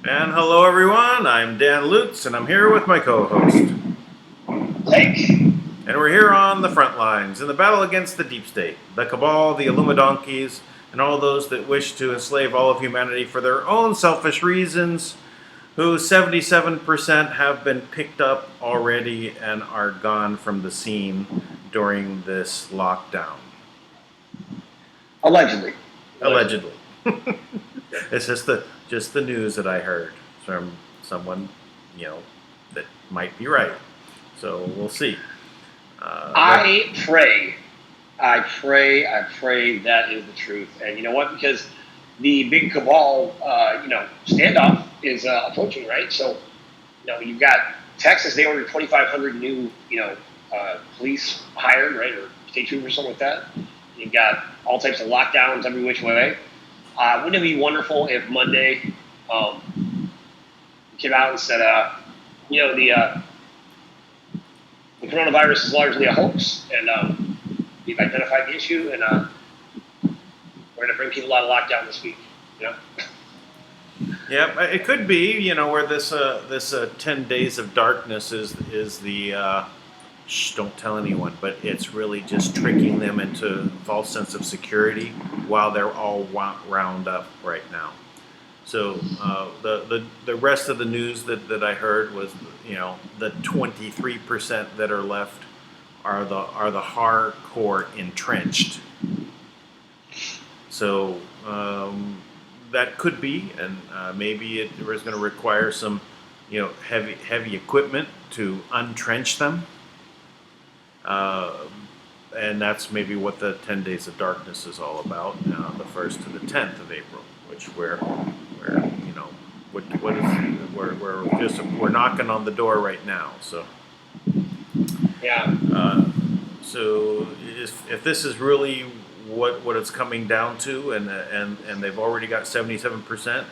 And hello, everyone. I'm Dan Lutz, and I'm here with my co-host. Thanks. And we're here on the front lines in the battle against the deep state, the Cabal, the Illuminonkeys, and all those that wish to enslave all of humanity for their own selfish reasons, who 77% have been picked up already and are gone from the scene during this lockdown. Allegedly. Allegedly. It's just the news that I heard from someone, that might be right. So we'll see. I pray that is the truth. And you know what? Because the big cabal, standoff is approaching, right? So, you've got Texas. They ordered 2,500 new, police hired, right, or state troopers, something like that. You've got all types of lockdowns every which way. Wouldn't it be wonderful if Monday came out and said, the coronavirus is largely a hoax, and we've identified the issue, and we're going to bring people out of lockdown this week. Yeah, it could be, where this 10 days of darkness is the shh, don't tell anyone, but it's really just tricking them into false sense of security while they're all wound up right now. So the rest of the news that I heard was, the 23% that are left are the hardcore entrenched. So that could be, and maybe it was going to require some, heavy equipment to untrench them. And that's maybe what the 10 Days of Darkness is all about, the 1st to the 10th of April, which we're we're knocking on the door right now. So Yeah. So if this is really what it's coming down to, and they've already got 77%,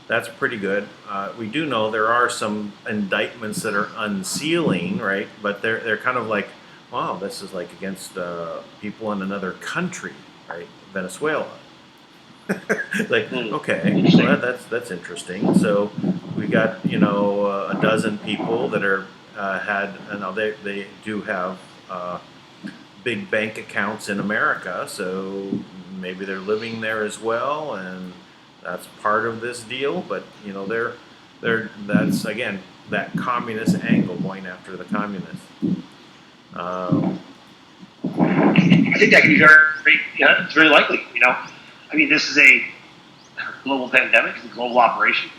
that's pretty good. We do know there are some indictments that are unsealing, right? But they're kind of like, wow, this is like against people in another country, right? Venezuela. Like, okay, well, that's interesting. So we got a dozen people that are they do have big bank accounts in America, so maybe they're living there as well, and that's part of this deal. But that's again that communist angle, going after the communists. I think that could be very, it's very likely. I mean, this is a global pandemic, it's a global operation.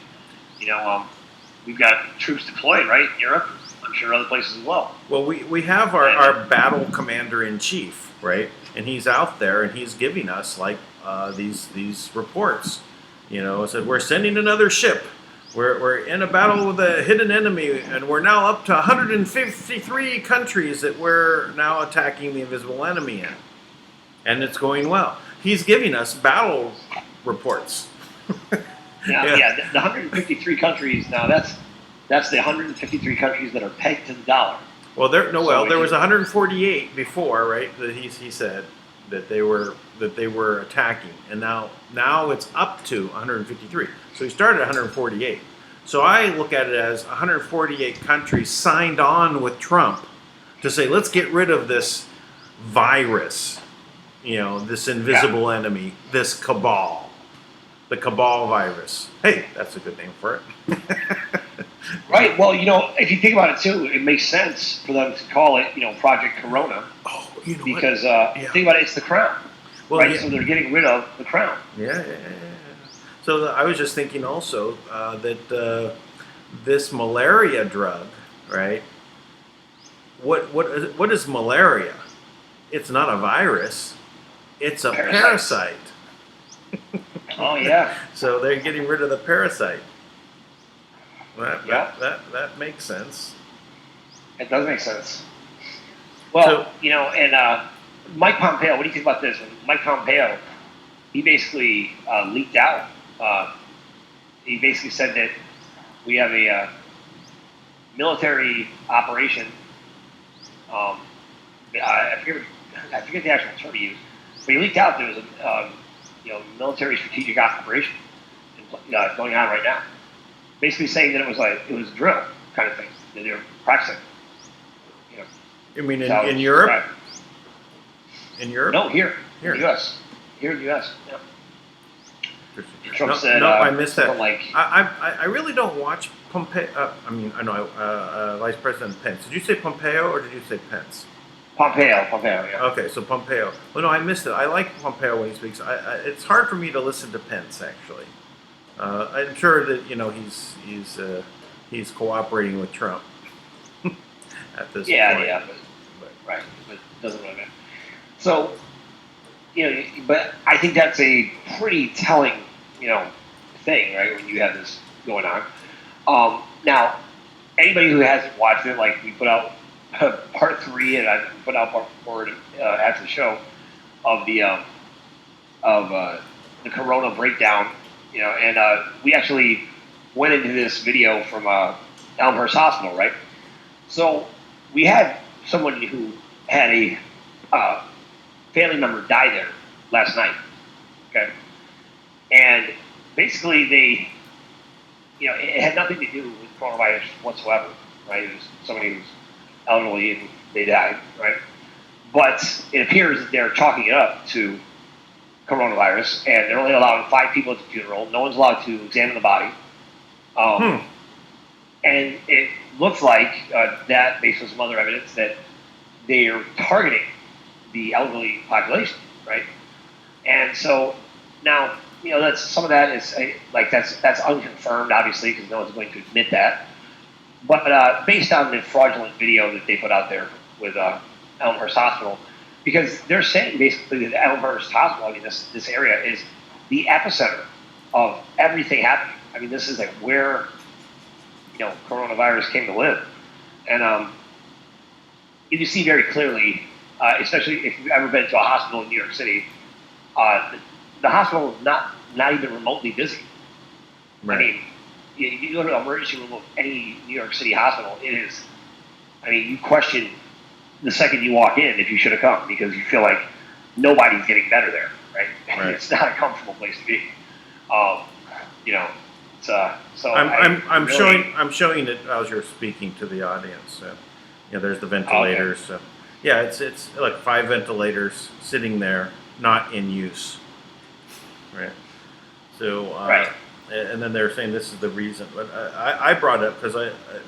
We've got troops deployed, right? Europe, I'm sure other places as well. Well, we have our battle commander in chief, right? And he's out there and he's giving us like these reports. Said we're sending another ship. We're in a battle with a hidden enemy, and we're now up to 153 countries that we're now attacking the invisible enemy in, and it's going well. He's giving us battle reports. Yeah, the 153 countries. Now that's the 153 countries that are pegged to the dollar. Well, there was 148 before, right? That he said that they were attacking, and now it's up to 153. So he started at 148. So I look at it as 148 countries signed on with Trump to say, let's get rid of this virus, this invisible enemy, this cabal, the cabal virus. Hey, that's a good name for it. Right. Well, if you think about it too, it makes sense for them to call it, Project Corona. Oh, because think about it, it's the crown. Well, right. Yeah. So they're getting rid of the crown. Yeah. So I was just thinking also that this malaria drug, right? What is malaria? It's not a virus. It's a parasite. Oh yeah. So they're getting rid of the parasite. That makes sense. It does make sense. Well, and Mike Pompeo, what do you think about this? When Mike Pompeo, he basically leaked out. He basically said that we have a military operation. I forget the actual term he used, but he leaked out there was a military strategic operation going on right now. basically saying that it was a drill kind of thing that they were practicing. You know, You mean in Europe? Right. In Europe? No, here in the U.S. Here in the U.S. Yeah. Trump said, no, I missed that. Like, I really don't watch Pompeo. I know Vice President Pence. Did you say Pompeo or did you say Pence? Pompeo, yeah. Okay, so Pompeo. Well, no, I missed it. I like Pompeo when he speaks. It's hard for me to listen to Pence actually. I'm sure that he's cooperating with Trump at this point. Yeah, but it doesn't really matter. So, but I think that's a pretty telling, thing, right? When you have this going on. Now, anybody who hasn't watched it, like we put out part 3, and I put out part 4 after the show of the Corona breakdown, and we actually went into this video from Elmhurst Hospital, right? So we had someone who had a family member die there last night, okay? And basically they, it had nothing to do with coronavirus whatsoever, right? It was somebody who was elderly and they died, right? But it appears that they're chalking it up to coronavirus, and they're only allowing 5 people at the funeral. No one's allowed to examine the body. And it looks like that, based on some other evidence, that they are targeting the elderly population, right? And so now, that's some of that is that's unconfirmed, obviously, because no one's going to admit that. But based on the fraudulent video that they put out there with Elmhurst Hospital, because they're saying basically that Elmhurst Hospital, this area is the epicenter of everything happening. I mean, this is like where coronavirus came to live, and you see very clearly, especially if you've ever been to a hospital in New York City, the hospital is not even remotely busy. Right. I mean, you go to an emergency room of any New York City hospital, it is. I mean, you question the second you walk in if you should have come, because you feel like nobody's getting better there, right? It's not a comfortable place to be. So I'm really showing it as you're speaking to the audience. There's the ventilators. Okay. It's like 5 ventilators sitting there, not in use. Right. So right. And then they're saying this is the reason. But I brought it up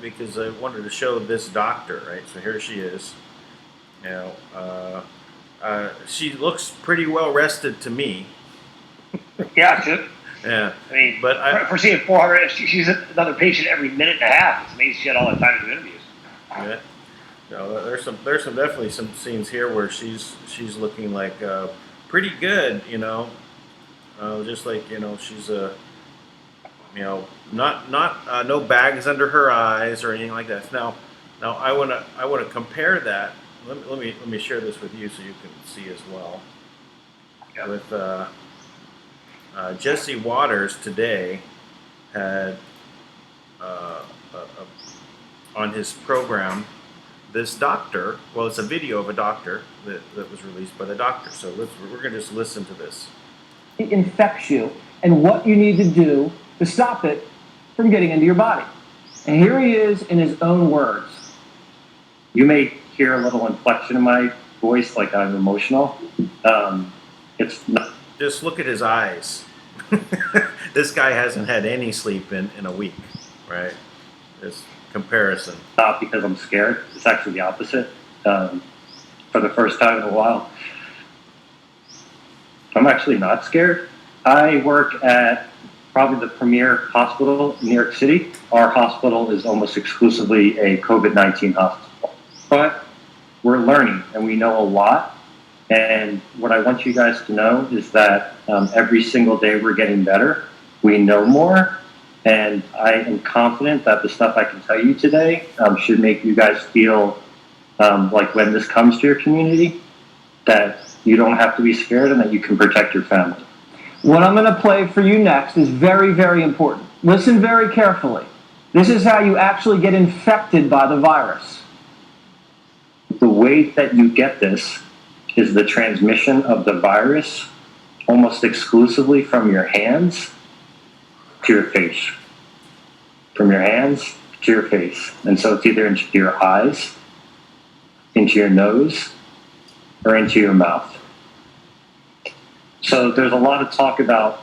because I wanted to show this doctor. Right. So here she is. She looks pretty well rested to me. Yeah, she. Yeah, I mean, but for seeing 400, she's another patient every minute and a half. It's amazing she had all that time to do interviews. Yeah, there's definitely some scenes here where she's looking like pretty good, just like she's not no bags under her eyes or anything like that. Now I wanna compare that. Let me share this with you so you can see as well. Yep. With Jesse Waters today had on his program this doctor. Well, it's a video of a doctor that was released by the doctor. So we're going to just listen to this. It infects you, and what you need to do to stop it from getting into your body. And here he is in his own words. You may hear a little inflection in my voice, like I'm emotional. It's not. Just look at his eyes. This guy hasn't had any sleep in a week, right? This comparison. Not because I'm scared. It's actually the opposite. For the first time in a while, I'm actually not scared. I work at probably the premier hospital in New York City. Our hospital is almost exclusively a COVID-19 hospital. But we're learning, and we know a lot. And what I want you guys to know is that every single day we're getting better. We know more, and I am confident that the stuff I can tell you today should make you guys feel like when this comes to your community, that you don't have to be scared and that you can protect your family. What I'm going to play for you next is very, very important. Listen very carefully. This is how you actually get infected by the virus. The way that you get this is the transmission of the virus almost exclusively from your hands to your face. from your hands to your face. And so it's either into your eyes, into your nose, or into your mouth. So there's a lot of talk about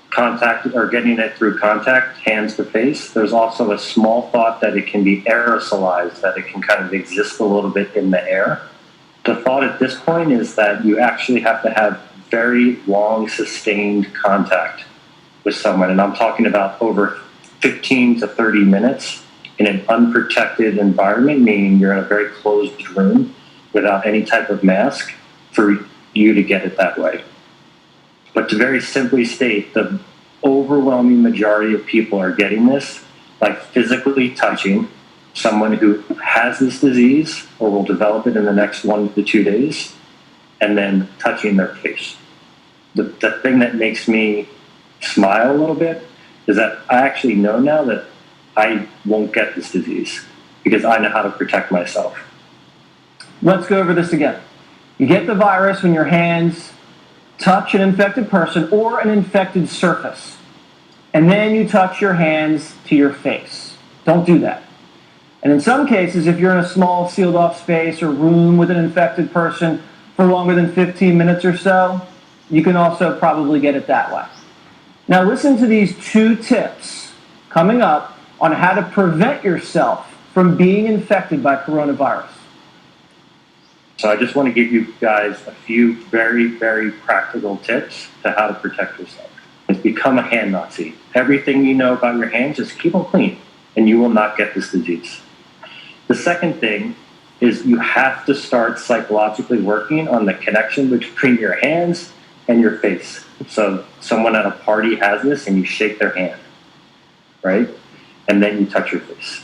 contact or getting it through contact, hands to face. There's also a small thought that it can be aerosolized, that it can kind of exist a little bit in the air. The thought at this point is that you actually have to have very long, sustained contact with someone. And I'm talking about over 15 to 30 minutes in an unprotected environment, meaning you're in a very closed room without any type of mask, for you to get it that way. But to very simply state, the overwhelming majority of people are getting this by physically touching someone who has this disease or will develop it in the next 1 to 2 days, and then touching their face. The thing that makes me smile a little bit is that I actually know now that I won't get this disease because I know how to protect myself. Let's go over this again. You get the virus when your hands touch an infected person or an infected surface. And then you touch your hands to your face. Don't do that. And in some cases, if you're in a small sealed off space or room with an infected person for longer than 15 minutes or so, you can also probably get it that way. Now listen to these 2 tips coming up on how to prevent yourself from being infected by coronavirus. So I just want to give you guys a few very, very practical tips to how to protect yourself. It's become a hand Nazi. Everything you know about your hands, just keep them clean, and you will not get this disease. The second thing is you have to start psychologically working on the connection between your hands and your face. So someone at a party has this, and you shake their hand, right? And then you touch your face.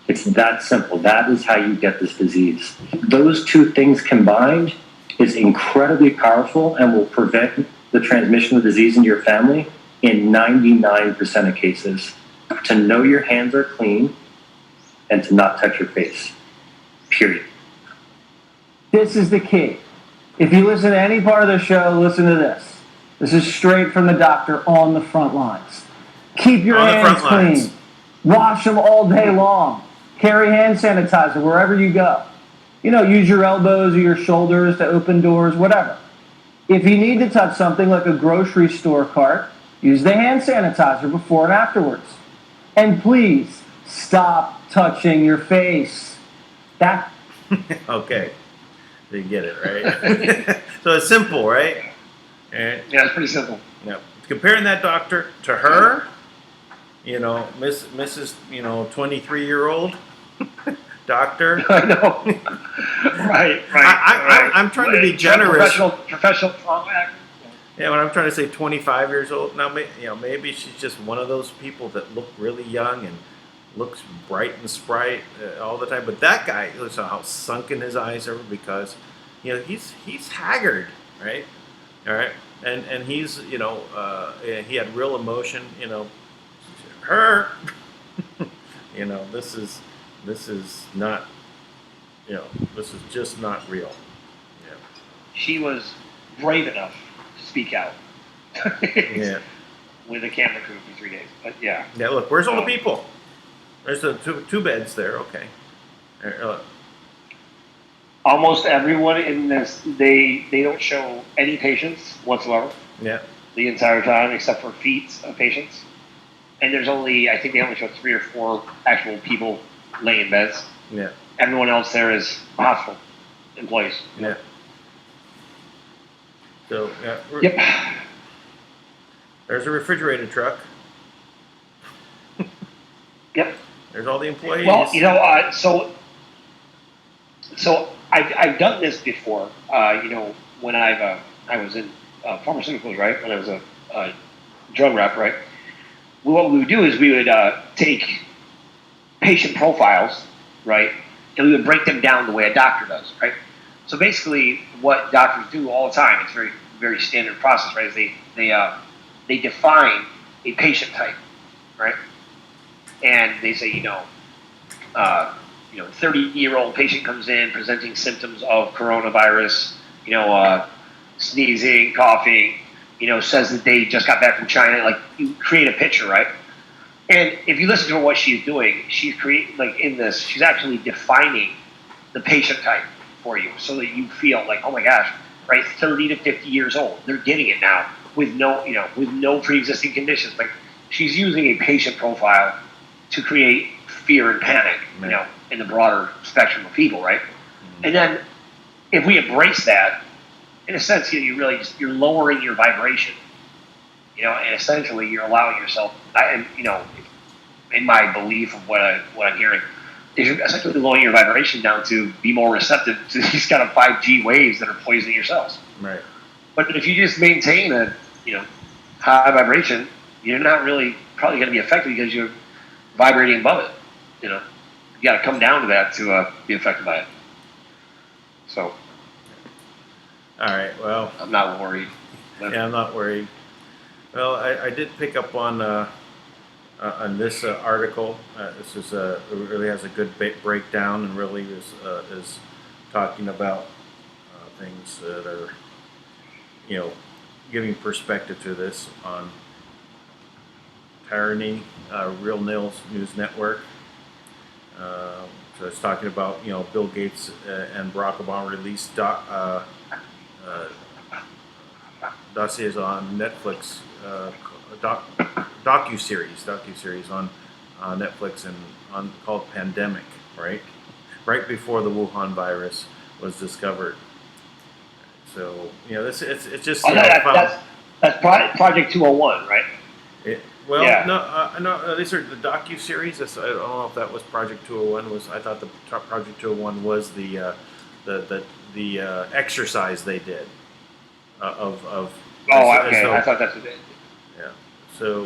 It's that simple. That is how you get this disease. Those 2 things combined is incredibly powerful and will prevent the transmission of disease into your family in 99% of cases. To know your hands are clean and to not touch your face. Period. This is the key. If you listen to any part of the show, listen to this. This is straight from the doctor on the front lines. Keep your hands clean. Wash them all day long. Carry hand sanitizer wherever you go. Use your elbows or your shoulders to open doors, whatever. If you need to touch something like a grocery store cart, use the hand sanitizer before and afterwards. And please, stop touching your face. That. Okay. You get it, right? So it's simple, right? And, Yeah, it's pretty simple. comparing that doctor to her, Mrs. 23-year-old doctor. I know. right. I'm trying to be generous. Professional trauma actor. Yeah, when I'm trying to say 25 years old now, maybe she's just one of those people that look really young and looks bright and sprite all the time. But that guy, listen how sunken his eyes are because, he's haggard, right? All right, and he's he had real emotion. Her, this is not, this is just not real. Yeah. She was brave enough to speak out. Yeah. With a camera crew for 3 days, but yeah. Yeah. Look, where's all the people? There's the two beds there. Okay. Almost everyone in this, they don't show any patients whatsoever. Yeah. The entire time, except for feet of patients. And there's I think they only show 3 or 4 actual people laying in beds. Yeah. Everyone else there is hospital employees. Yeah. So Yep. There's a refrigerator truck. Yep. There's all the employees. Well, so I've done this before. When I was in pharmaceuticals, right? When I was a drug rep, right? What we would do is we would take patient profiles, right, and we would break them down the way a doctor does, right? So basically, what doctors do all the time, it's very, very standard process, right? Is they define a patient type, right? And they say, 30-year-old patient comes in presenting symptoms of coronavirus, sneezing, coughing, says that they just got back from China. Like, you create a picture, right? And if you listen to what she's doing, she's she's actually defining the patient type for you so that you feel like, oh my gosh, right, 30 to 50 years old, they're getting it now with no pre-existing conditions. Like, she's using a patient profile to create fear and panic, in the broader spectrum of people, right? Mm-hmm. And then if we embrace that, in a sense, you're lowering your vibration, and essentially you're allowing yourself, in my belief of what I'm hearing, is you're essentially lowering your vibration down to be more receptive to these kind of 5G waves that are poisoning your cells. Right. But if you just maintain a high vibration, you're not really probably going to be affected because you're vibrating above it. You got to come down to that to be affected by it. So. All right. Well, I'm not worried. Yeah, I'm not worried. Well, I did pick up on this article. This is it really has a good breakdown and really is talking about things that are giving perspective to this on Tyranny, Real News Network. So it's talking about Bill Gates and Barack Obama released dossiers on Netflix, docu-series on Netflix and called Pandemic, right before the Wuhan virus was discovered. So it's just that's Project 201, right? No, these are the docu-series. I don't know if that was Project 201. I thought the Project 201 was the exercise they did I thought that's what they did. Yeah. So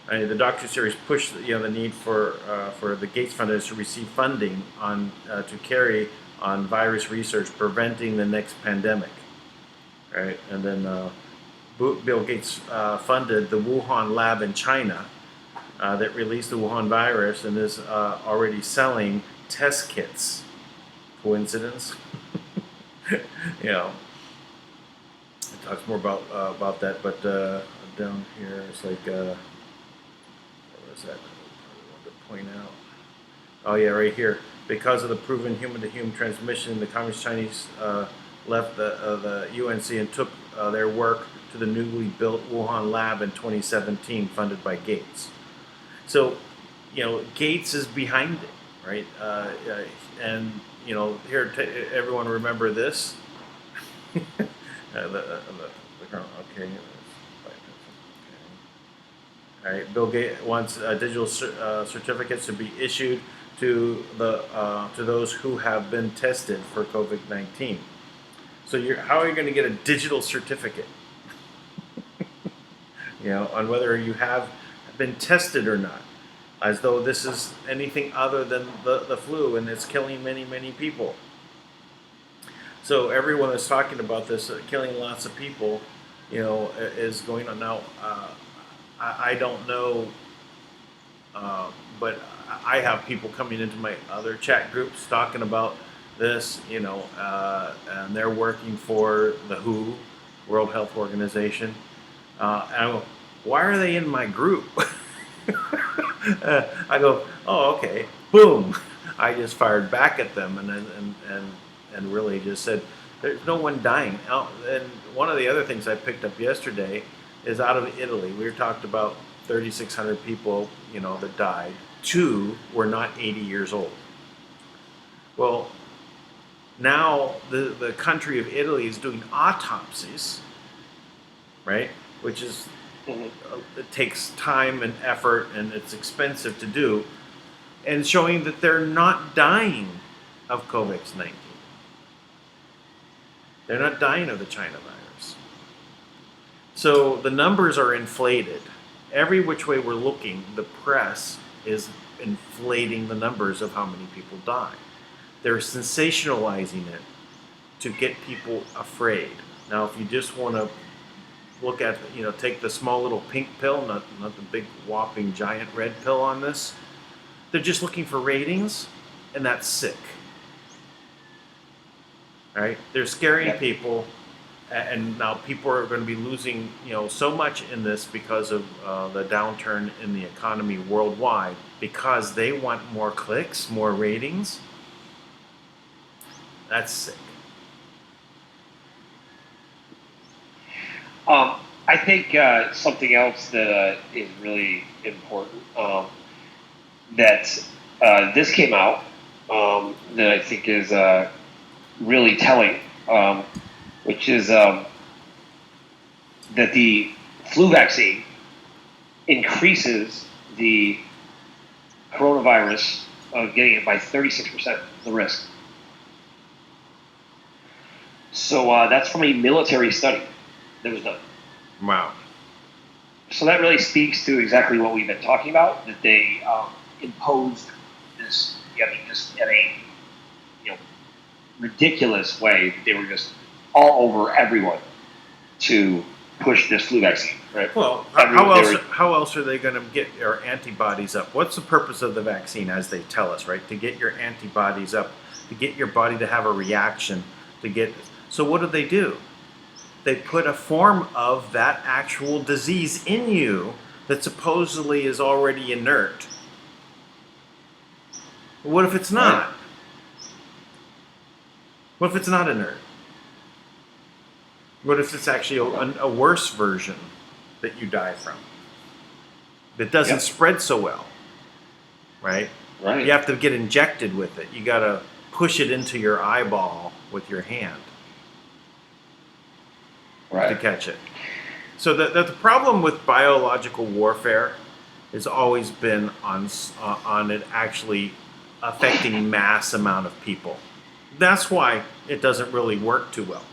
the docu-series pushed the need for the Gates Foundation to receive funding to carry on virus research preventing the next pandemic, right? And then Bill Gates funded the Wuhan lab in China that released the Wuhan virus and is already selling test kits. Coincidence? It talks more about that, but down here it's like what was that? I wanted to point out. Oh yeah, right here. Because of the proven human-to-human transmission, the Communist Chinese left the UNC and took their work to the newly built Wuhan lab in 2017, funded by Gates. So, Gates is behind it, right? And here, everyone remember this. Okay. All right. Bill Gates wants digital certificates to be issued to those who have been tested for COVID-19. So how are you going to get a digital certificate? On whether you have been tested or not, as though this is anything other than the flu and it's killing many, many people. So everyone is talking about this, killing lots of people, is going on now. I don't know, but I have people coming into my other chat groups talking about this, and they're working for the WHO, World Health Organization. And I go, why are they in my group? I go, oh, okay, boom. I just fired back at them and really just said, there's no one dying. And one of the other things I picked up yesterday is out of Italy. We talked about 3,600 people, that died. 2 were not 80 years old. Well, now the country of Italy is doing autopsies, right? Which is, it takes time and effort and it's expensive to do, and showing that they're not dying of COVID-19. They're not dying of the China virus. So the numbers are inflated. Every which way we're looking, the press is inflating the numbers of how many people die. They're sensationalizing it to get people afraid. Now, if you just want to look at, take the small little pink pill, not the big whopping giant red pill on this, they're just looking for ratings, and that's sick. Right? They're scaring people, and now people are going to be losing, so much in this because of the downturn in the economy worldwide, because they want more clicks, more ratings. That's sick. I think something else that is really important that this came out that I think is really telling, which is that the flu vaccine increases the coronavirus of getting it by 36%, the risk. So that's from a military study that was done. Wow. So that really speaks to exactly what we've been talking about, that they imposed this, just in a ridiculous way. They were just all over everyone to push this flu vaccine, right? Well, how else are they going to get your antibodies up? What's the purpose of the vaccine, as they tell us, right? To get your antibodies up, to get your body to have a reaction, to get. So what do? They put a form of that actual disease in you that supposedly is already inert. What if it's not? What if it's not inert? What if it's actually a worse version that you die from? That doesn't spread so well, right? Right. You have to get injected with it. You got to push it into your eyeball with your hand. Right. To catch it. So the problem with biological warfare has always been on it actually affecting mass amount of people. That's why it doesn't really work too well.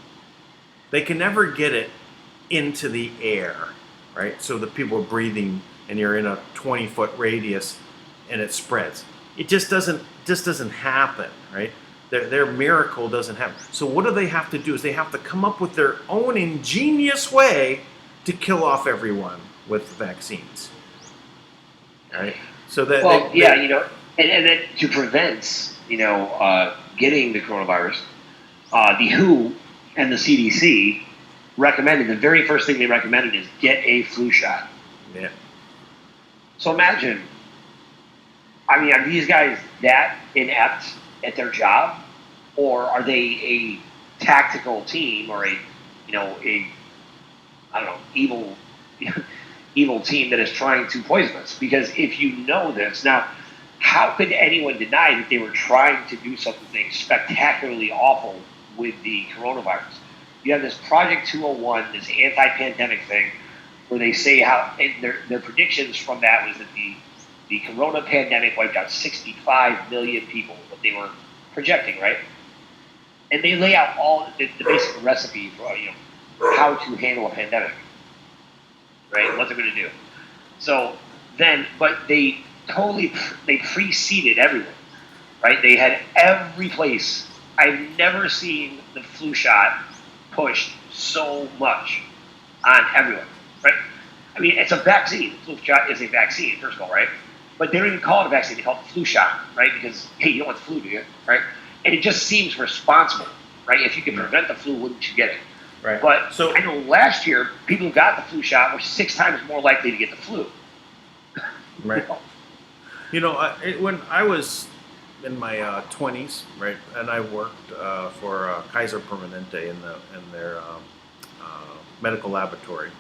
They can never get it into the air, right? So the people are breathing, and you're in a 20-foot radius, and it spreads. It just doesn't happen, right? Their miracle doesn't happen. So what do they have to do? Is they have to come up with their own ingenious way to kill off everyone with vaccines. All right. So that and then to prevent getting the coronavirus, the WHO and the CDC recommended, the very first thing they recommended is get a flu shot. Yeah. So imagine, are these guys that inept at their job, or are they a tactical team, or evil evil team that is trying to poison us? Because if you know this now, how could anyone deny that they were trying to do something spectacularly awful with the coronavirus? You have this Project 201, this anti-pandemic thing, where they say how, and their predictions from that was that the corona pandemic wiped out 65 million people, what they were projecting, right? And they lay out all the basic recipe for how to handle a pandemic, right? What they're going to do. So then, but they preceded everyone, right? They had every place. I've never seen the flu shot pushed so much on everyone, right? It's a vaccine. The flu shot is a vaccine, first of all, right? But they don't even call it a vaccine. They call it flu shot, right? Because, hey, you don't want the flu, do you? Right? And it just seems responsible, right? If you can prevent the flu, wouldn't you get it? Right. But so I know last year, people who got the flu shot were 6 times more likely to get the flu. Right. When I was in my 20s, right, and I worked for Kaiser Permanente in their medical laboratory,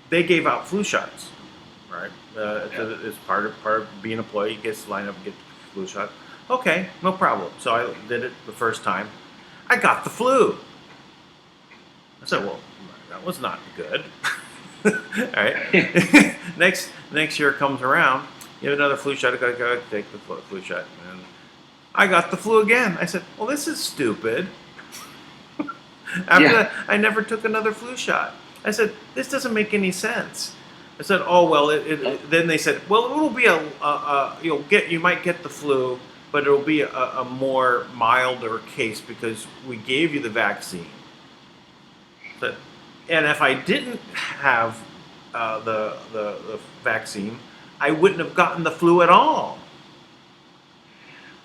they gave out flu shots, right? It's part of being an employee. You get to line up and get the flu shot. Okay, no problem. So I did it the first time. I got the flu. I said, well, that was not good. All right. Next year comes around. You have another flu shot. I got to take the flu shot. And I got the flu again. I said, well, this is stupid. After that, I never took another flu shot. I said, this doesn't make any sense. I said, oh, well, then they said, well, it will be you might get the flu, but it'll be a more milder case because we gave you the vaccine. And if I didn't have the vaccine, I wouldn't have gotten the flu at all.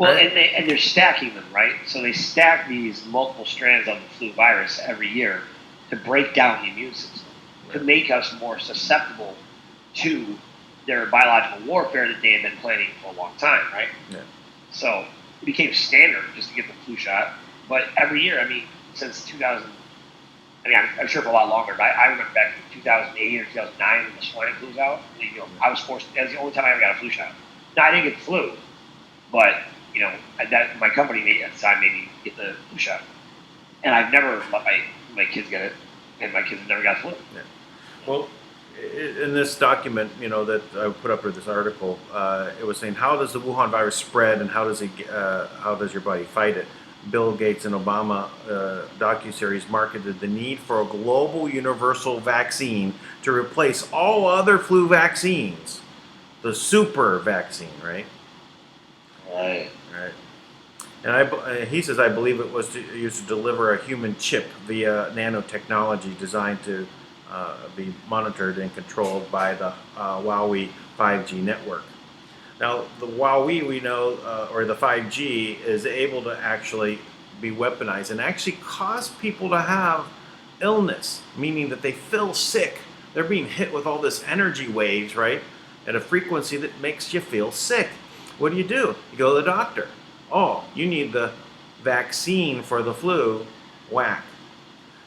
Well, Right. and they're stacking them, right? So they stack these multiple strands of the flu virus every year to break down the immune system, to Right. make us more susceptible to their biological warfare that they had been planning for a long time, right? Yeah. So it became standard just to get the flu shot. But every year, I mean, since 2000, I mean, I'm sure for a lot longer, but I remember back in 2008 or 2009 when the swine flu was out. You know, I was forced, that was the only time I ever got a flu shot. Now, I didn't get the flu, but, you know, my company at the time made me get the flu shot. And I've never let my kids get it, and my kids have never got the flu. Yeah. Well, in this document, you know, that I put up with this article, it was saying, how does the Wuhan virus spread and how does your body fight it? Bill Gates and Obama docuseries marketed the need for a global universal vaccine to replace all other flu vaccines. The super vaccine, right? Right. Right. And he says, I believe it was used to deliver a human chip via nanotechnology designed to be monitored and controlled by the Huawei 5G network. Now, the Huawei, we know, or the 5G, is able to actually be weaponized and actually cause people to have illness, meaning that they feel sick. They're being hit with all this energy waves, right, at a frequency that makes you feel sick. What do? You go to the doctor. Oh, you need the vaccine for the flu. Whack.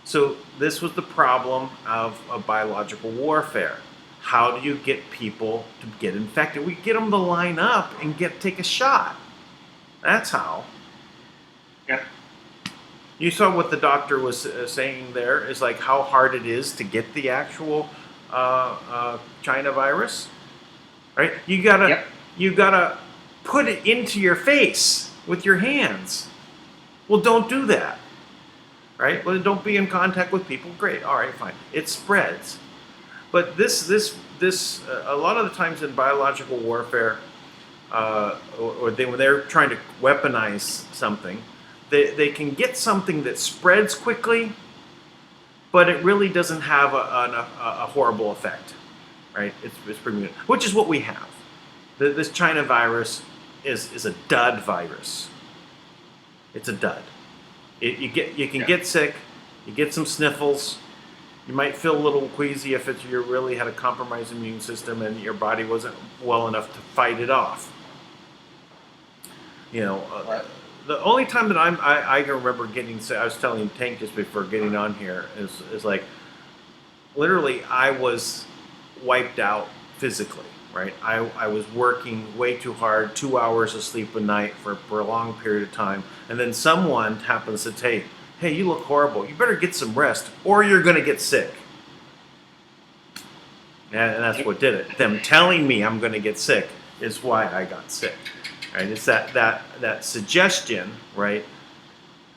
So this was the problem of biological warfare. How do you get people to get infected? We get them to line up and take a shot. That's how. Yeah. You saw what the doctor was saying there is like how hard it is to get the actual China virus, right? You gotta put it into your face with your hands. Well, don't do that, right? Well, don't be in contact with people. Great, all right, fine. It spreads. But this a lot of the times in biological warfare, when they're trying to weaponize something, they can get something that spreads quickly, but it really doesn't have a horrible effect, right? It's pretty good, which is what we have. This China virus is a dud virus. It's a dud. You can get sick, you get some sniffles. You might feel a little queasy if you really had a compromised immune system and your body wasn't well enough to fight it off. You know, the only time that I can remember getting sick, I was telling Tank just before getting on here, is like, literally I was wiped out physically, right? I was working way too hard, 2 hours of sleep a night for a long period of time, and then someone happens to say, hey, you look horrible. You better get some rest or you're going to get sick. And that's what did it. Them telling me I'm going to get sick is why I got sick. Right? It's that suggestion, right?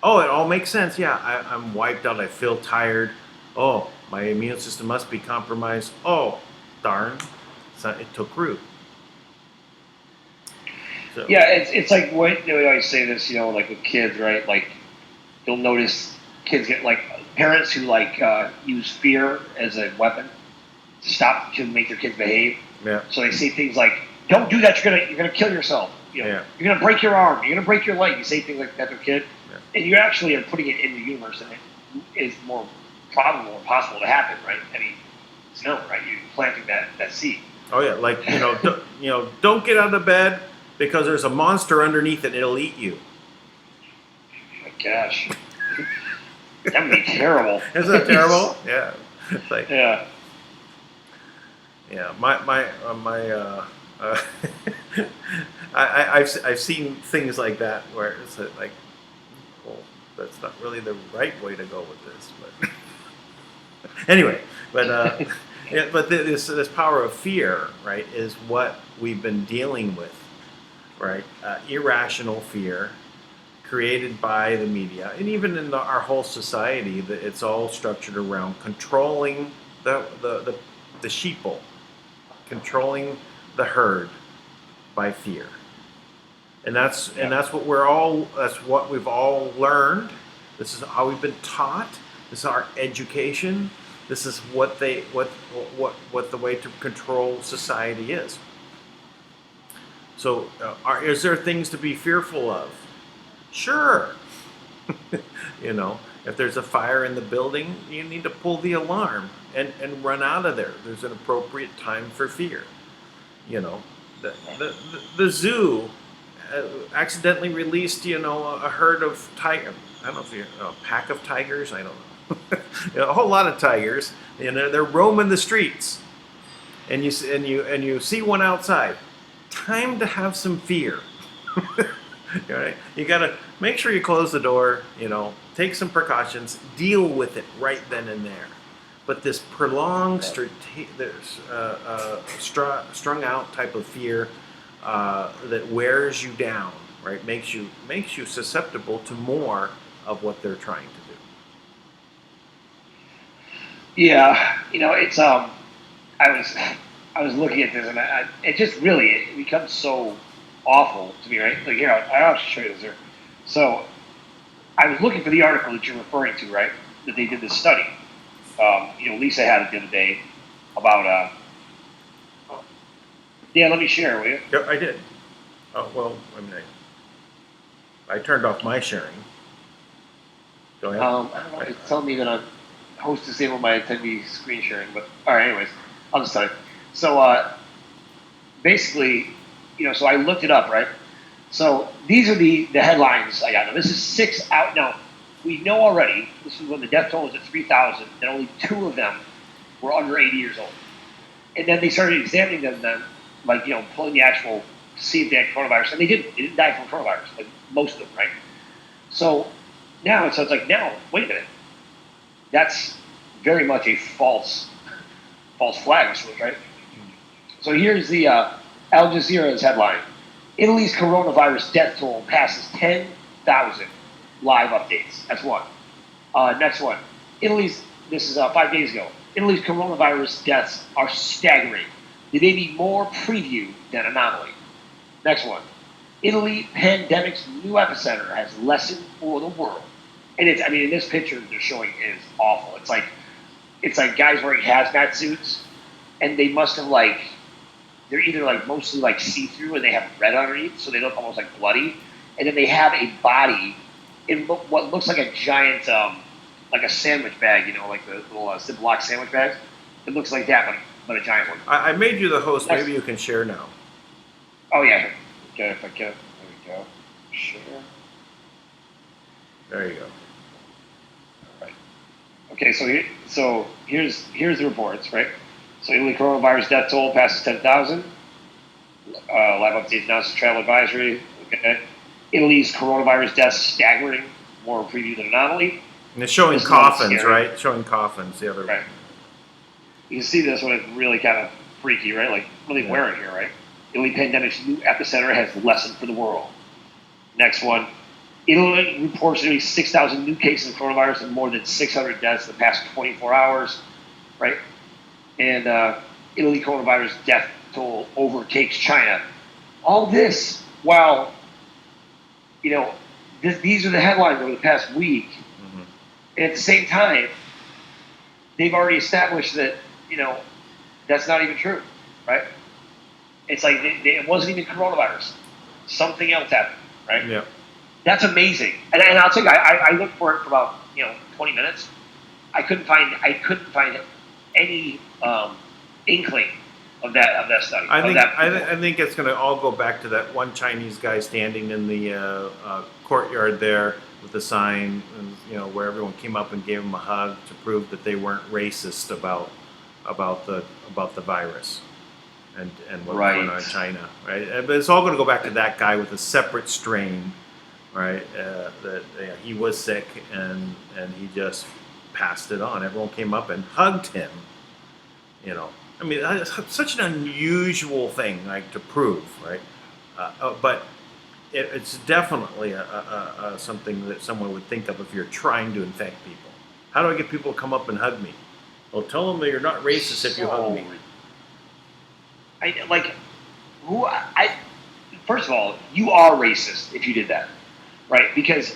Oh, it all makes sense. Yeah, I'm wiped out. I feel tired. Oh, my immune system must be compromised. Oh, darn. So it took root. So. Yeah, it's like what we always say this, you know, like with kids, right? Like, you'll notice kids get like parents who like use fear as a weapon to make their kids behave. Yeah. So they say things like, "Don't do that. You're gonna kill yourself. You know, Yeah. You're gonna break your arm. You're gonna break your leg." You say things like that to a kid, and you actually are putting it in the universe, and it is more probable or possible to happen, right? I mean, it's known, right? You're planting that seed. Oh yeah, like don't get out of bed because there's a monster underneath it. It'll eat you. Oh my gosh, that would be terrible. Isn't that terrible? Yeah. It's like, yeah. Yeah, I've seen things like that where it's like, well, that's not really the right way to go with this, but anyway, but this power of fear, right, is what we've been dealing with, right? Irrational fear created by the media, and even in our whole society, it's all structured around controlling the sheeple, controlling the herd by fear, and that's what we've all learned. This is how we've been taught. This is our education. This is what the way to control society is. So, is there things to be fearful of? Sure. You know, if there's a fire in the building, you need to pull the alarm and run out of there. There's an appropriate time for fear. You know, the zoo accidentally released, you know, a herd of tiger. I don't know if you a pack of tigers. I don't know. You know, a whole lot of tigers. You know, they're roaming the streets, and you see one outside. Time to have some fear. Right? You gotta make sure you close the door. You know, take some precautions. Deal with it right then and there. But this prolonged, strung out type of fear that wears you down, right? Makes you susceptible to more of what they're trying to do. Yeah, you know, it's I was looking at this, and it just really it becomes so awful to me, right? Like here, I'll have to show you this here. So I was looking for the article that you're referring to, right? That they did this study. You know, Lisa had it the other day about. Yeah, let me share, will you? Yep, I did. Oh well, I mean, I turned off my sharing. Go ahead. I don't know. It's telling me that I'm host disabled my attendee screen sharing, but all right. Anyways, I'll just tell you. So basically, you know, so I looked it up, right? So these are the headlines I got. Now this is 6 out. Now we know already. This is when the death toll was at 3,000, and only 2 of them were under 80 years old. And then they started examining them. Then, like, you know, pulling the actual see if they had coronavirus, and they didn't. They didn't die from coronavirus, like most of them, right? So now it's like now, wait a minute. That's very much a false flag, right? So here's the Al Jazeera's headline: Italy's coronavirus death toll passes 10,000. Live updates. That's one. Next one. This is 5 days ago. Italy's coronavirus deaths are staggering. They may be more preview than anomaly. Next one. Italy pandemic's new epicenter has lesson for the world. And it's, I mean, in this picture they're showing is awful. It's like guys wearing hazmat suits, and they must have they're either mostly see-through and they have red underneath, so they look almost like bloody, and then they have a body in what looks like a giant, like a sandwich bag, you know, like the little Ziploc sandwich bags. It looks like that, but a giant one. I made you the host. Maybe you can share now. Oh yeah. Okay, if I get it. There we go. Share. There you go. All right. Okay, so here's the reports, right? So Italy coronavirus death toll passes 10,000. Live updates announced travel advisory. Okay. Italy's coronavirus deaths staggering, more preview than anomaly. And it's showing coffins, right? Showing coffins. The other right. You can see this when it's really kind of freaky, right? Like really wearing here, right? Italy pandemic's new epicenter has lesson for the world. Next one. Italy reports nearly 6,000 new cases of coronavirus and more than 600 deaths in the past 24 hours, right? And Italy coronavirus death toll overtakes China. All this while, you know, these are the headlines over the past week. Mm-hmm. And at the same time, they've already established that, you know, that's not even true, right? It's like it wasn't even coronavirus. Something else happened, right? Yeah. That's amazing. And I'll tell you, I looked for it for about 20 minutes. I couldn't find any inkling of that study. I think it's going to all go back to that one Chinese guy standing in the courtyard there with a sign, and, where everyone came up and gave him a hug to prove that they weren't racist about the virus and what was going on in China, right? But it's all going to go back to that guy with a separate strain, right? That he was sick and he just passed it on. Everyone came up and hugged him. I mean, it's such an unusual thing, to prove, right? But it's definitely something that someone would think of if you're trying to infect people. How do I get people to come up and hug me? Well, tell them that you're not racist if you hug me. First of all, you are racist if you did that, right? Because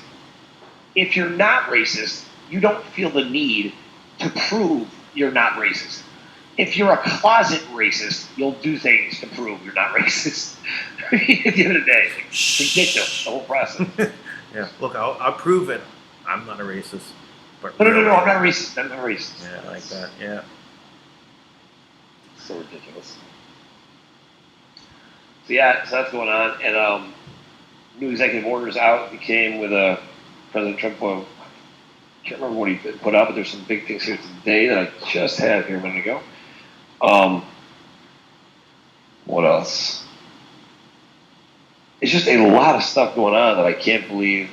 if you're not racist, you don't feel the need to prove you're not racist. if you're a closet racist, you'll do things to prove you're not racist. At the end of the day, it's ridiculous, the whole process. Yeah, look, I'll prove it. I'm not a racist. But No, really, I'm not racist. I'm not racist. Yeah, like that. Yeah. So ridiculous. So yeah, so that's going on, and new executive orders out. He came with President Trump. I can't remember what he put out, but there's some big things here today that I just had here a minute ago. What else? It's just a lot of stuff going on that I can't believe.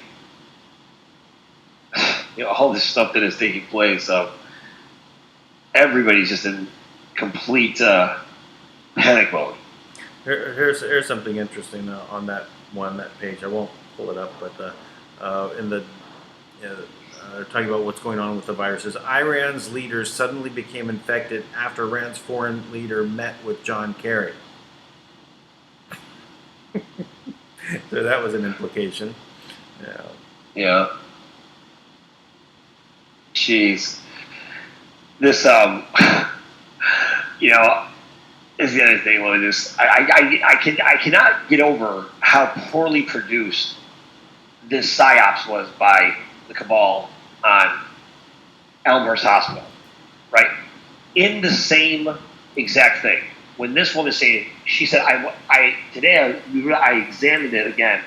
All this stuff that is taking place. Everybody's just in complete panic mode. Here's something interesting on that page. I won't pull it up, but in the talking about what's going on with the viruses. Iran's leaders suddenly became infected after Iran's foreign leader met with John Kerry. So that was an implication. Yeah. Yeah. Jeez. This is the other thing. I cannot get over how poorly produced this psyops was by the Cabal on Elmhurst Hospital, right? In the same exact thing. When this woman saying, she said, today I examined it again,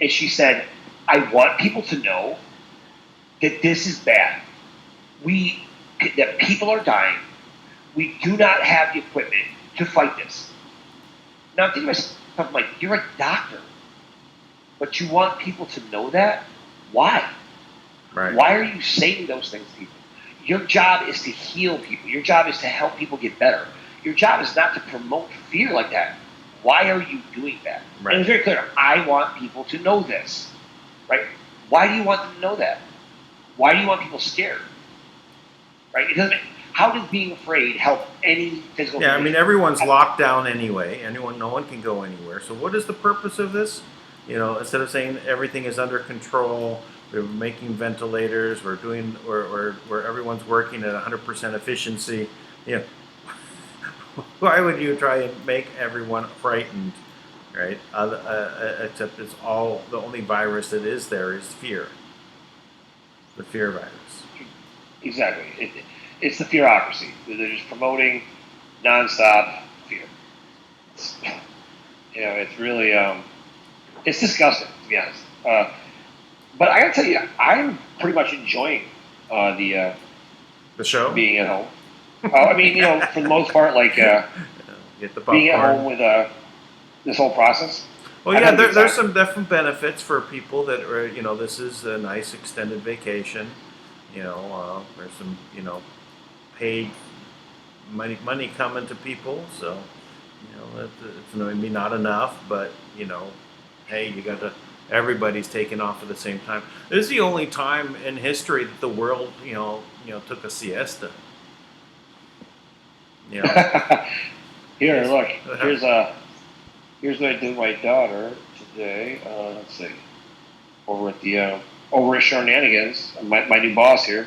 and she said, I want people to know that this is bad. That people are dying. We do not have the equipment to fight this. Now I'm thinking to myself, I'm like, you're a doctor, but you want people to know that? Why? Right. Why are you saying those things to people? Your job is to heal people. Your job is to help people get better. Your job is not to promote fear like that. Why are you doing that? Right. And it's very clear. I want people to know this. Right? Why do you want them to know that? Why do you want people scared? Right? It doesn't. How does being afraid help any physical? Yeah, I mean everyone's locked down anyway. No one can go anywhere. So what is the purpose of this? Instead of saying everything is under control, we're making ventilators, we're doing, where everyone's working at 100% efficiency. Why would you try and make everyone frightened, right? Except it's all, the only virus that is there is fear. The fear virus. Exactly. It's the fearocracy. They're just promoting nonstop fear. It's really, it's disgusting, to be honest. But I gotta tell you, I'm pretty much enjoying the show, being at home. I mean, for the most part, like get the being at home with this whole process. Well, yeah, there's some different benefits for people that are, this is a nice extended vacation. There's some, paid money coming to people, so it's maybe not enough, but hey, everybody's taking off at the same time. This is the only time in history that the world took a siesta. Here, look. Here's what I did with my daughter today. Let's see. Over at Shenanigans, my new boss here.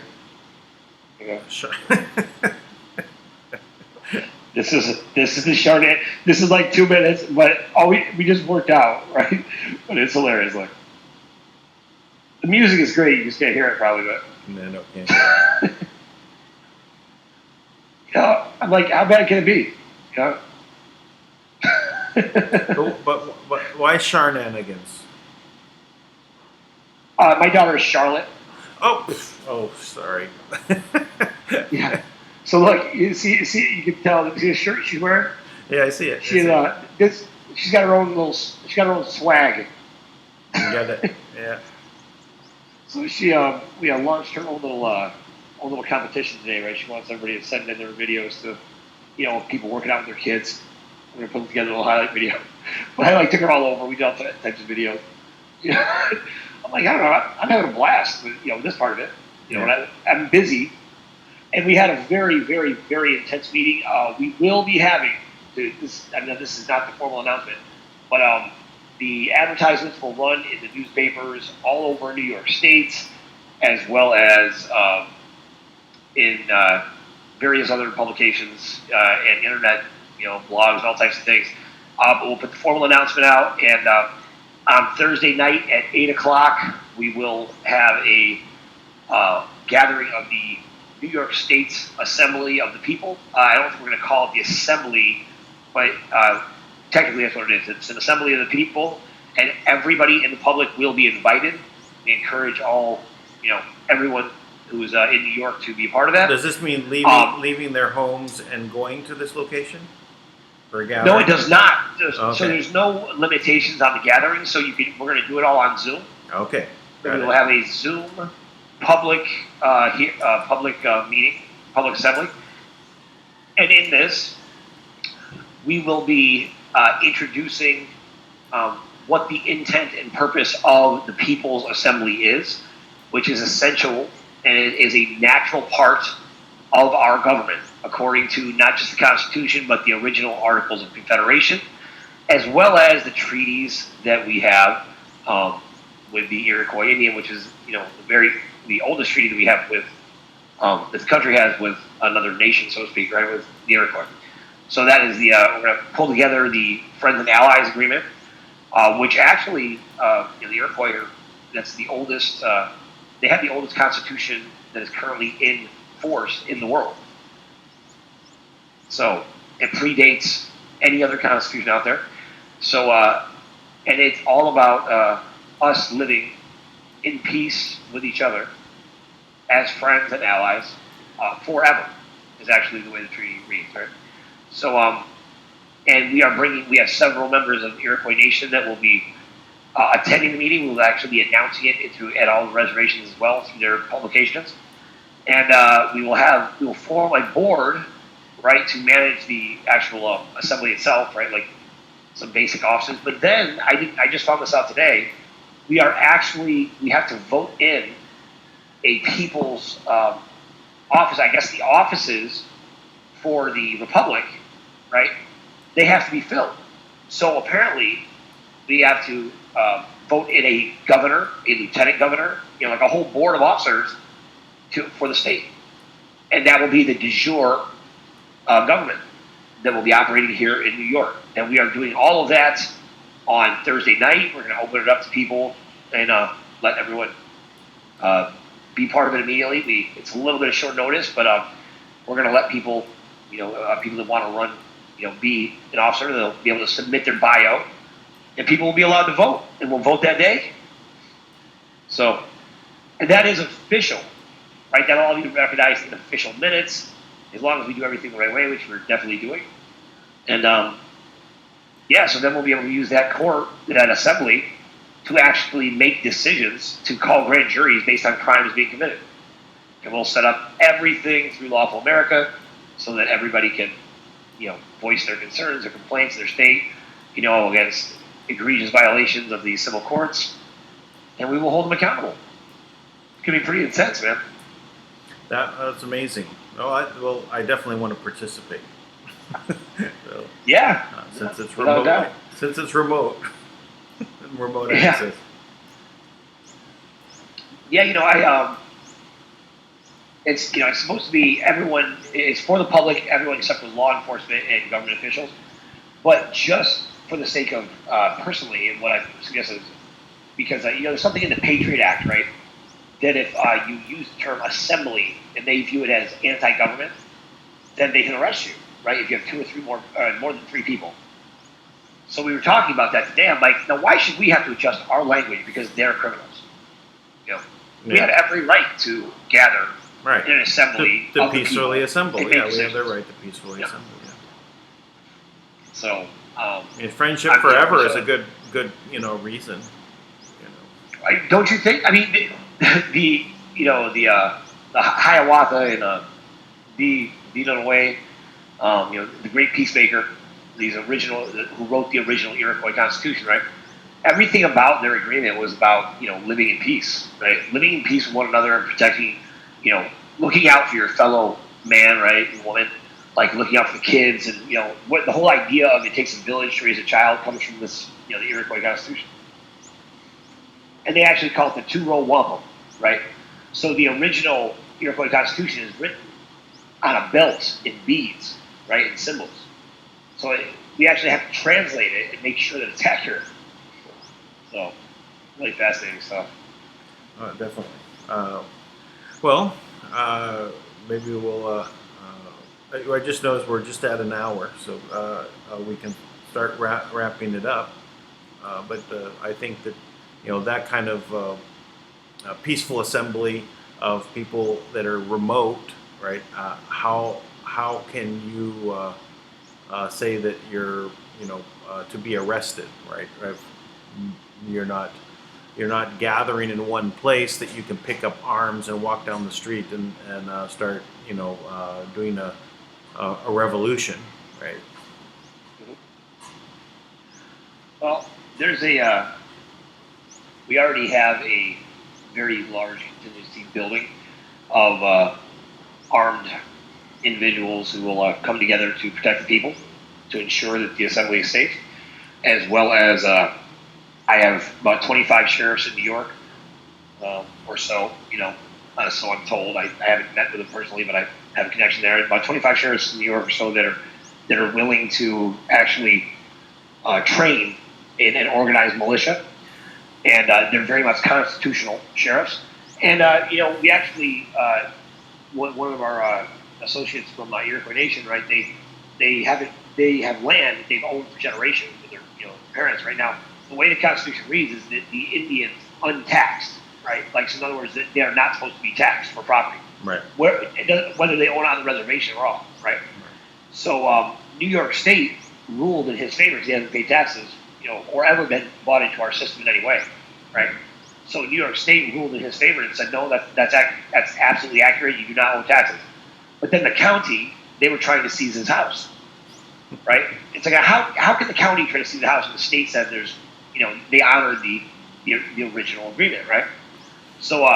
Sure. This is the Chardonnay. This is like 2 minutes, but we just worked out, right? But it's hilarious. Like the music is great. You just can't hear it probably, but No, can't. I'm like, how bad can it be? But why Shenanigans? My daughter is Charlotte. Oh, sorry. Yeah. So look, you see, you can tell. See the shirt she's wearing? Yeah, I see it. She's got her own swag. You got it. Yeah. So we launched her own little competition today, right? She wants everybody to send in their videos to, people working out with their kids. We're gonna put together a little highlight video. But I took her all over. We did all types of videos. I'm like, I don't know. I'm having a blast with this part of it. And I'm busy. And we had a very, very, very intense meeting. We will be having this. I know this is not the formal announcement, but the advertisements will run in the newspapers all over New York State, as well as in various other publications and internet, blogs and all types of things. We'll put the formal announcement out, and on Thursday night at 8 o'clock, we will have a gathering of the New York State Assembly of the People. I don't know if we're going to call it the Assembly, but technically that's what it is. It's an Assembly of the People, and everybody in the public will be invited. We encourage everyone who's in New York to be a part of that. Does this mean leaving their homes and going to this location for a gathering? No, it does not. Okay. So there's no limitations on the gathering. So we're going to do it all on Zoom. Okay. We will have a Zoom public meeting, public assembly, and in this, we will be introducing what the intent and purpose of the People's Assembly is, which is essential and it is a natural part of our government, according to not just the Constitution, but the original Articles of Confederation, as well as the treaties that we have with the Iroquois Indian, which is, the oldest treaty that we have with, that the country has with another nation, so to speak, right, with the Iroquois. So that is we're going to pull together the Friends and Allies Agreement, which actually, the Iroquois, that's the oldest, they have the oldest constitution that is currently in force in the world. So it predates any other constitution out there. So, and it's all about us living in peace with each other as friends and allies forever, is actually the way the treaty reads, right? So, and we have several members of the Iroquois Nation that will be attending the meeting. We'll actually be announcing it at all the reservations as well through their publications. And we will form a board, right, to manage the actual assembly itself, right, like some basic offices. But then I just found this out today. We have to vote in a people's office. I guess the offices for the Republic, right, they have to be filled. So apparently we have to vote in a governor, a lieutenant governor, like a whole board of officers for the state. And that will be the de jure government that will be operating here in New York. And we are doing all of that on Thursday night. We're going to open it up to people and let everyone be part of it immediately. It's a little bit of short notice, but we're going to let people, people that want to run, be an officer, they'll be able to submit their bio, and people will be allowed to vote, and we'll vote that day. So, and that is official, right? That'll all be recognized in official minutes, as long as we do everything the right way, which we're definitely doing. And so then we'll be able to use that assembly to actually make decisions to call grand juries based on crimes being committed. And we'll set up everything through Lawful America so that everybody can, voice their concerns or complaints to their state, against egregious violations of the civil courts, and we will hold them accountable. It can be pretty intense, man. That's amazing. Oh, I definitely want to participate. So, yeah. Since it's Without remote. doubt. Since it's remote. Remote Yeah. access. Yeah, it's it's supposed to be everyone. It's for the public, everyone except for law enforcement and government officials. But just for the sake of personally, and what I suggest is because there's something in the Patriot Act, right? That if you use the term assembly and they view it as anti-government, then they can arrest you, right? If you have two or three more than three people. So we were talking about that today. I'm like, now why should we have to adjust our language because they're criminals? We have every right to gather in an assembly to of the peacefully people assemble. and Yeah, make we have their decisions. right to peacefully assemble. Yeah. So, Friendship forever is a good reason. don't you think? I mean, the Hiawatha and the Way, the great peacemaker, who wrote the original Iroquois Constitution, right? Everything about their agreement was about living in peace, right? Living in peace with one another and protecting, looking out for your fellow man, right, and woman, like looking out for the kids, and what the whole idea of it takes a village to raise a child comes from this, the Iroquois Constitution. And they actually call it the two-row wampum, right? So the original Iroquois Constitution is written on a belt in beads, right, in symbols. So we actually have to translate it and make sure that it's accurate. So really fascinating stuff. Definitely. Well, maybe we'll. I just noticed we're just at an hour, so we can start wrapping it up. But I think that that kind of peaceful assembly of people that are remote, right? How can you say that you're to be arrested, right? You're not gathering in one place that you can pick up arms and walk down the street and start doing a revolution, right? Well, there's we already have a very large contingency building of armed individuals who will come together to protect the people, to ensure that the assembly is safe, as well as I have about 25 sheriffs in New York or so, so I'm told. I haven't met with them personally, but I have a connection there. About 25 sheriffs in New York or so that are willing to actually train in an organized militia, and they're very much constitutional sheriffs. And we actually one of our associates from Iroquois Nation, right? They have land that they've owned for generations with their parents. Right now, the way the Constitution reads is that the Indians untaxed, right? Like, so in other words, that they are not supposed to be taxed for property, Right. Whether they own on the reservation or off, right? So New York State ruled in his favor because he hasn't paid taxes, or ever been bought into our system in any way, right? So New York State ruled in his favor and said, no, that's absolutely accurate. You do not owe taxes. But then the county, they were trying to seize his house, right? It's like, how can the county try to seize the house when the state said there's, they honored the original agreement, right? So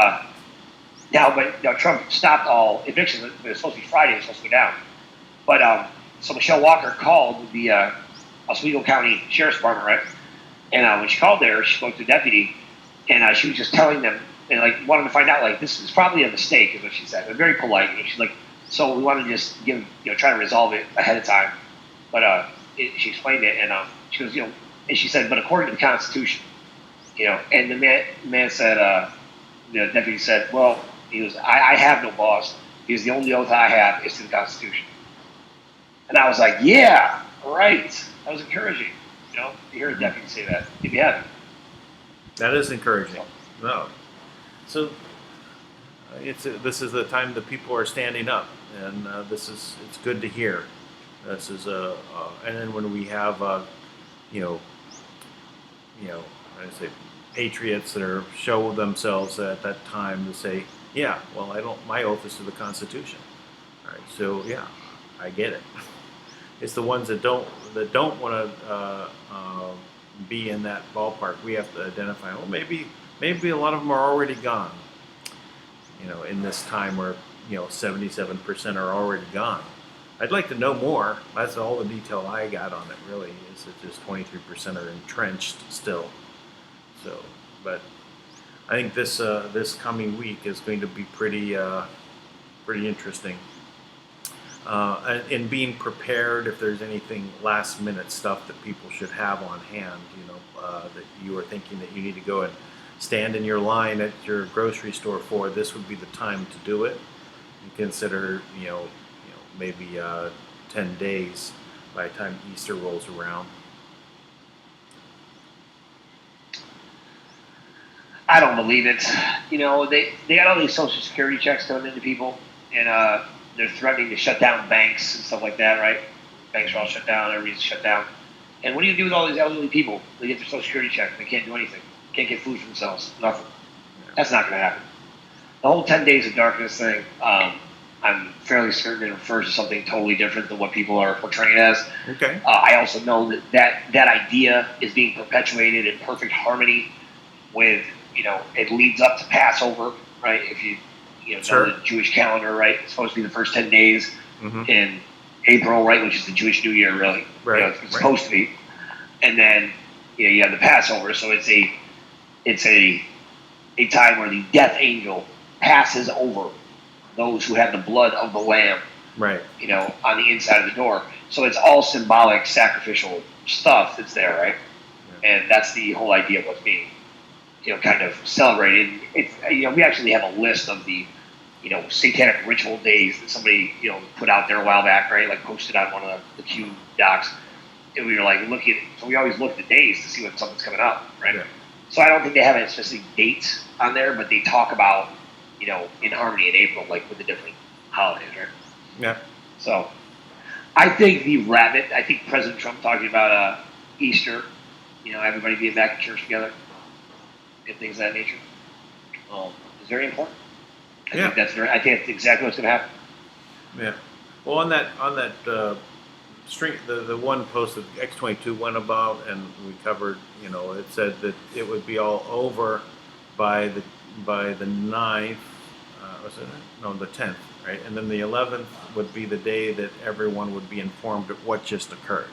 but Trump stopped all evictions. It was supposed to be Friday. It was supposed to go down. But so Michelle Walker called the Oswego County Sheriff's Department, right? And when she called there, she spoke to a deputy, and she was just telling them, and wanted to find out, this is probably a mistake, is what she said. But very polite. And she's like, so we want to just try to resolve it ahead of time. But she explained it, and she goes, and she said, but according to the Constitution, and the man said, the deputy said, well, he goes, I have no boss. He goes, the only oath I have is to the Constitution. And I was like, yeah, right. That was encouraging, to hear a deputy say that, if you haven't. That is encouraging. No. So this is the time that people are standing up, and it's good to hear. This is and then when we have I say patriots that show themselves at that time to say, yeah, well, my oath is to the Constitution. All right, so yeah, I get it. It's the ones that don't want to be in that ballpark. We have to identify. Well, maybe a lot of them are already gone. In this time where 77% are already gone. I'd like to know more. That's all the detail I got on it. Really, is that just 23% are entrenched still. So, but I think this coming week is going to be pretty interesting. And being prepared if there's anything last minute stuff that people should have on hand, that you are thinking that you need to go and stand in your line at your grocery store for, this would be the time to do it. You consider, maybe 10 days by the time Easter rolls around. I don't believe it. They got all these Social Security checks coming into people, and they're threatening to shut down banks and stuff like that, right? Banks are all shut down, everybody's shut down. And what do you do with all these elderly people? They get their Social Security check, they can't do anything. Can't get food for themselves, nothing. That's not going to happen. The whole 10 days of darkness thing, I'm fairly certain it refers to something totally different than what people are portraying it as. Okay. I also know that idea is being perpetuated in perfect harmony with, it leads up to Passover, right? If you Sure. know the Jewish calendar, right? It's supposed to be the first 10 days in April, right? Which is the Jewish New Year, really. Right. It's supposed to be. And then, you have the Passover. So it's a time where the death angel passes over those who have the blood of the lamb Right. On the inside of the door. So it's all symbolic, sacrificial stuff that's there, right? Yeah. And that's the whole idea of what's being, kind of celebrated. It's, we actually have a list of the, satanic ritual days that somebody, put out there a while back, right? Like posted on one of the Q docs. And we were like so we always look at the days to see when something's coming up, right? Yeah. So I don't think they have any specific dates on there, but they talk about, in harmony in April, like with the different holidays, right? Yeah. So I think I think President Trump talking about Easter, everybody being back in church together and things of that nature, is very important. I think that's exactly what's going to happen. Yeah. Well, on that string, the one post that X22 went about, and we covered, it said that it would be all over by the 9th. Was it? No, the 10th, right? And then the 11th would be the day that everyone would be informed of what just occurred,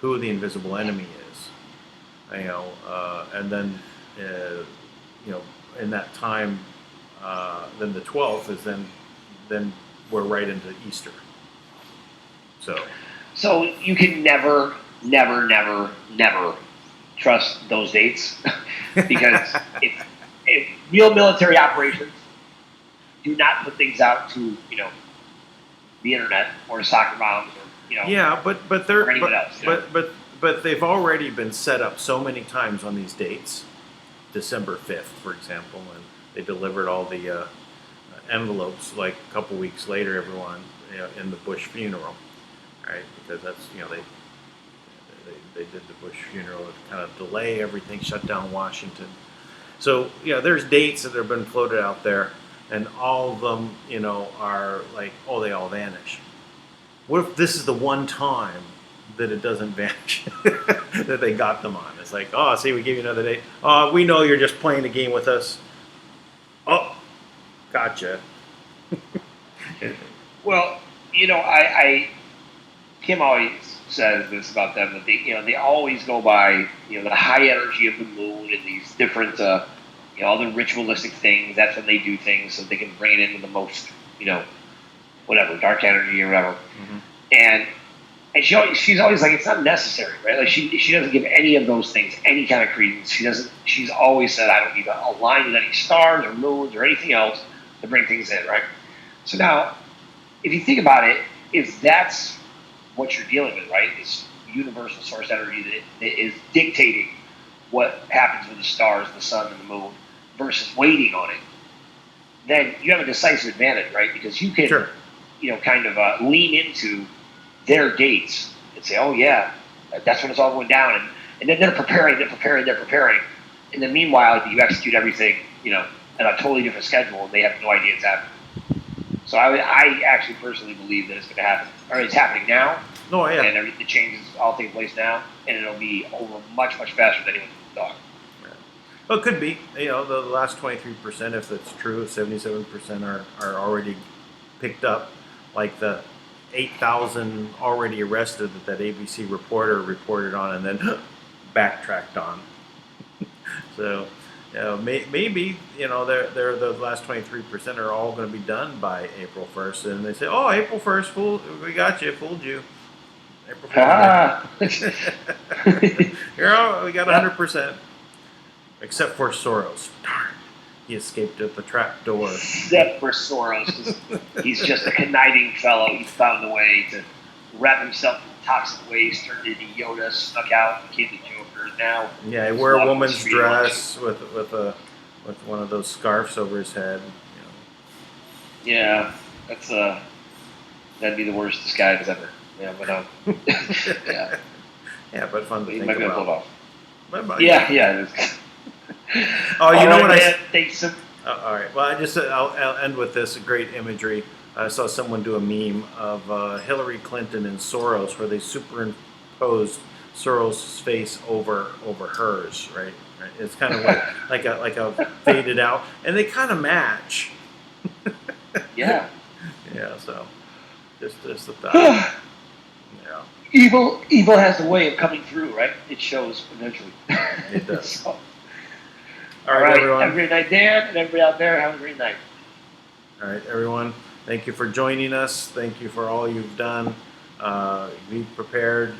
who the invisible enemy is, and then, in that time, then the 12th is then we're right into Easter. So you can never, never, never, never trust those dates because if real military operations do not put things out to the internet or soccer moms or yeah, but they're or anyone else. But they've already been set up so many times on these dates. December 5th, for example, and they delivered all the envelopes like a couple weeks later. Everyone in the Bush funeral, right? Because that's they did the Bush funeral to kind of delay everything, shut down Washington. So there's dates that have been floated out there, and all of them are like, oh, they all vanish. What if this is the one time that it doesn't vanish that they got them on? It's like, oh, see, we gave you another date. Oh, we know you're just playing the game with us. Oh, gotcha. Well, Kim always says this about them that they always go by the high energy of the moon and these different all the ritualistic things. That's when they do things so they can bring it into the most whatever dark energy or whatever. Mm-hmm. And she's always like, it's not necessary, right? Like she doesn't give any of those things any kind of credence. She's always said, I don't need to align with any stars or moons or anything else to bring things in, right? So now, if you think about it, if that's what you're dealing with, right, this universal source energy that is dictating what happens with the stars, the sun, and the moon, versus waiting on it, then you have a decisive advantage, right? Because you can, Sure. Kind of lean into their dates and say, oh yeah, that's when it's all going down, and then they're preparing, and then meanwhile you execute everything, at a totally different schedule, and they have no idea it's happening. So I actually personally believe that it's going to happen, or it's happening now. Oh yeah. And the changes all take place now, and it'll be over much, much faster than anyone thought. Yeah. Well, it could be. The last 23%, if that's true, 77% are already picked up, like the 8,000 already arrested that ABC reporter reported on and then backtracked on. So, maybe they're the last 23% are all going to be done by April 1st, and they say, "Oh, April 1st, we got you, fooled you." April 1st. We got 100%, except for Soros. Darn, he escaped at the trap door. Except for Soros, he's just a conniving fellow. He found a way to wrap himself in toxic waste, turned into Yoda, snuck out, became the Joker. Now, yeah, he wore a woman's dress with one of those scarves over his head. Yeah, that'd be the worst disguise ever. Yeah, but yeah. Yeah, but fun to He think might be able to pull it about. off. Bye-bye. Yeah, it is. Oh, you know what Thanks. all right. Well, I'll end with this great imagery. I saw someone do a meme of Hillary Clinton and Soros, where they superimposed Soros' face over hers. Right. It's kind of like a faded out, and they kind of match. Yeah. Yeah. So just the thought. Yeah. Evil has a way of coming through, right? It shows eventually. It does. So, all right, everyone. Have a great night, Dan, and everybody out there, have a great night. All right, everyone. Thank you for joining us. Thank you for all you've done. Be prepared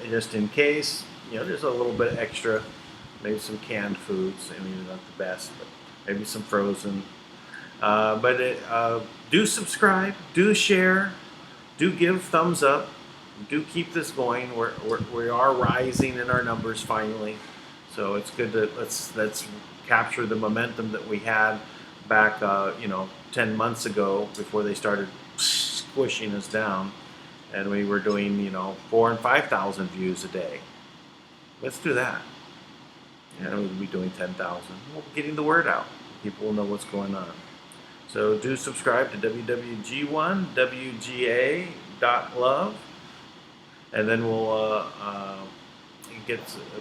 just in case. There's a little bit extra, maybe some canned foods. I mean, not the best, but maybe some frozen. Do subscribe, do share, do give thumbs up, do keep this going. We are rising in our numbers finally, so it's good to let's capture the momentum that we had back 10 months ago before they started squishing us down, and we were doing 4,000 and 5,000 views a day. Let's do that. We'll be doing 10,000. We're getting the word out. People will know what's going on. So do subscribe to wwg1wga.love, and then we'll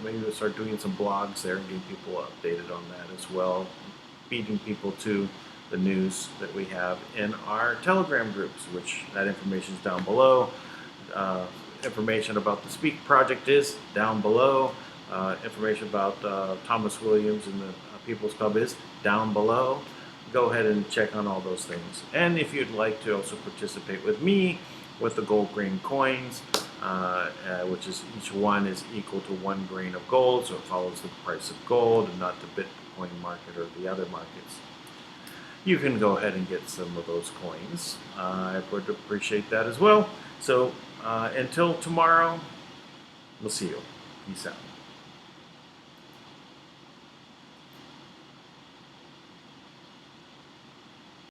maybe we'll start doing some blogs there and getting people updated on that as well, feeding people to the news that we have in our Telegram groups, which that information is down below. Information about the Speak Project is down below. Information about Thomas Williams and the People's Club is down below. Go ahead and check on all those things. And if you'd like to also participate with me with the gold green coins, which is each one is equal to 1 grain of gold, so it follows the price of gold and not the Bitcoin market or the other markets. You can go ahead and get some of those coins. I would appreciate that as well. So until tomorrow, we'll see you. Peace out.